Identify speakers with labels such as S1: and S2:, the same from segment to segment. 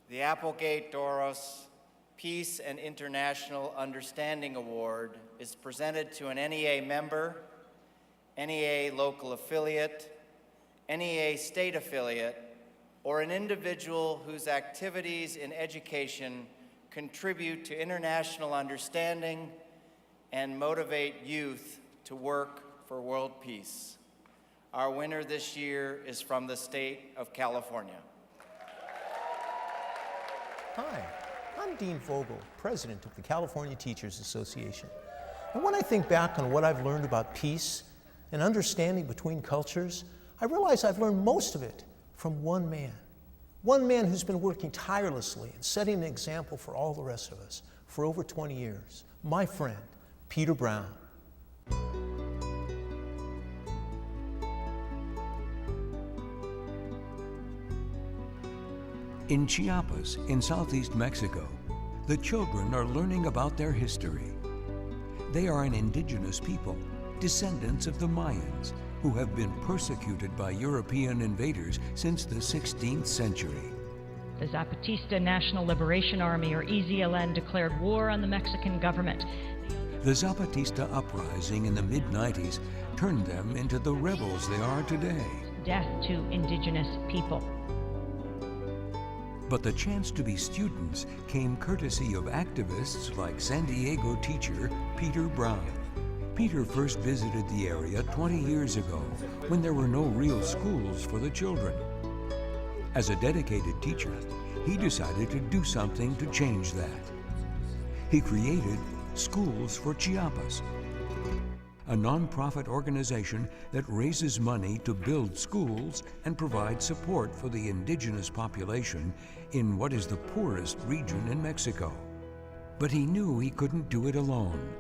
S1: The Applegate Doros Peace and International Understanding Award is presented to an NEA member, NEA local affiliate, NEA state affiliate, or an individual whose activities in education contribute to international understanding and motivate youth to work for world peace. Our winner this year is from the state of California.
S2: Hi, I'm Dean Vogel, President of the California Teachers Association. And when I think back on what I've learned about peace and understanding between cultures, I realize I've learned most of it from one man who's been working tirelessly and setting an example for all the rest of us for over 20 years, my friend, Peter Brown.
S3: In Chiapas, in southeast Mexico, the children are learning about their history. They are an indigenous people, descendants of the Mayans, who have been persecuted by European invaders since the 16th century.
S4: The Zapatista National Liberation Army, or EZLN, declared war on the Mexican government.
S3: The Zapatista uprising in the mid-90s turned them into the rebels they are today.
S4: Death to indigenous people.
S3: But the chance to be students came courtesy of activists like San Diego teacher Peter Brown. Peter first visited the area 20 years ago when there were no real schools for the children. As a dedicated teacher, he decided to do something to change that. He created Schools for Chiapas, a nonprofit organization that raises money to build schools and provide support for the indigenous population in what is the poorest region in Mexico. But he knew he couldn't do it alone.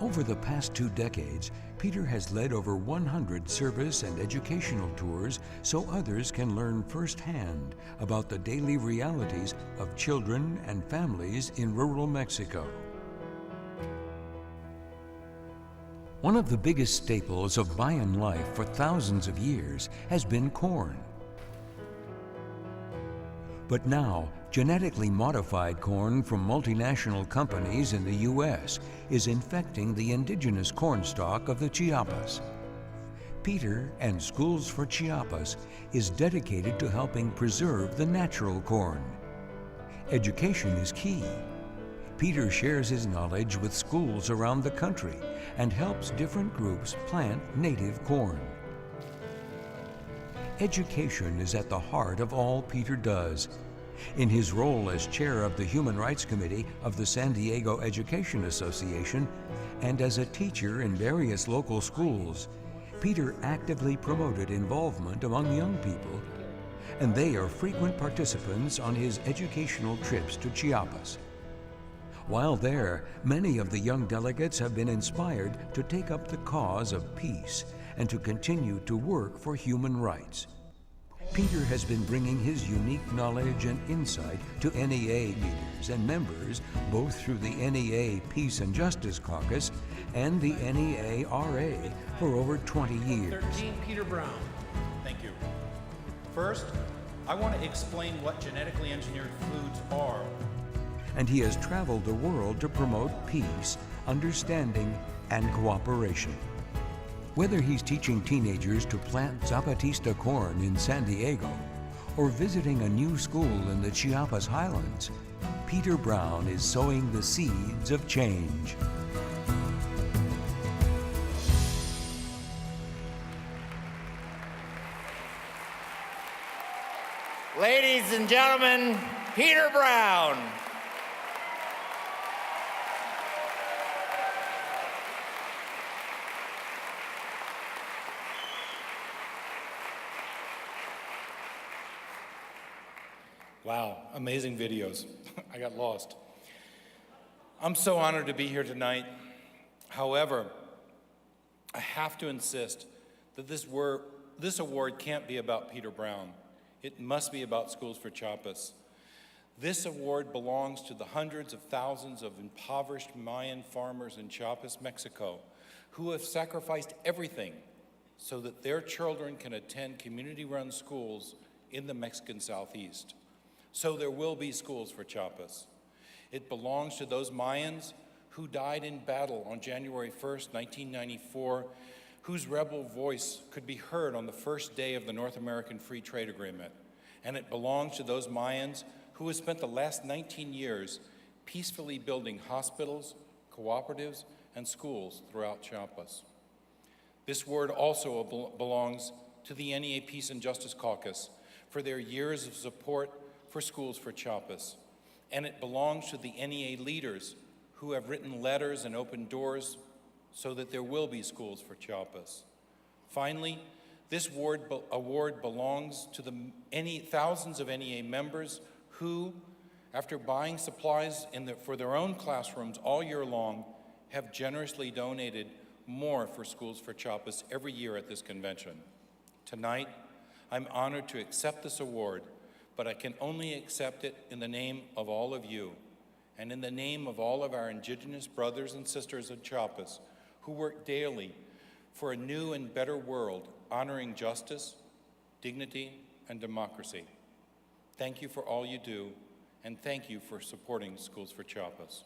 S3: Over the past 2 decades, Peter has led over 100 service and educational tours so others can learn firsthand about the daily realities of children and families in rural Mexico. One of the biggest staples of Mayan life for thousands of years has been corn. But now, genetically modified corn from multinational companies in the U.S. is infecting the indigenous corn stalk of the Chiapas. Peter and Schools for Chiapas is dedicated to helping preserve the natural corn. Education is key. Peter shares his knowledge with schools around the country and helps different groups plant native corn. Education is at the heart of all Peter does. In his role as chair of the Human Rights Committee of the San Diego Education Association and as a teacher in various local schools, Peter actively promoted involvement among young people, and they are frequent participants on his educational trips to Chiapas. While there, many of the young delegates have been inspired to take up the cause of peace and to continue to work for human rights. Peter has been bringing his unique knowledge and insight to NEA leaders and members, both through the NEA Peace and Justice Caucus and the NEA RA for over 20 years.
S5: 13, Peter Brown. Thank you. First, I want to explain what genetically engineered foods are.
S3: And he has traveled the world to promote peace, understanding, and cooperation. Whether he's teaching teenagers to plant Zapatista corn in San Diego or visiting a new school in the Chiapas Highlands, Peter Brown is sowing the seeds of change.
S1: Ladies and gentlemen, Peter Brown.
S5: Wow, amazing videos. I got lost. I'm so honored to be here tonight. However, I have to insist that this award can't be about Peter Brown. It must be about Schools for Chiapas. This award belongs to the hundreds of thousands of impoverished Mayan farmers in Chiapas, Mexico, who have sacrificed everything so that their children can attend community-run schools in the Mexican Southeast. So there will be schools for Chiapas. It belongs to those Mayans who died in battle on January 1st, 1994, whose rebel voice could be heard on the first day of the North American Free Trade Agreement. And it belongs to those Mayans who have spent the last 19 years peacefully building hospitals, cooperatives, and schools throughout Chiapas. This word also belongs to the NEA Peace and Justice Caucus for their years of support for schools for Chiapas. And it belongs to the NEA leaders who have written letters and opened doors so that there will be schools for Chiapas. Finally, this award belongs to the thousands of NEA members who, after buying supplies for their own classrooms all year long, have generously donated more for Schools for Chiapas every year at this convention. Tonight, I'm honored to accept this award, but I can only accept it in the name of all of you and in the name of all of our Indigenous brothers and sisters in Chiapas who work daily for a new and better world honoring justice, dignity, and democracy. Thank you for all you do, and thank you for supporting Schools for Chiapas.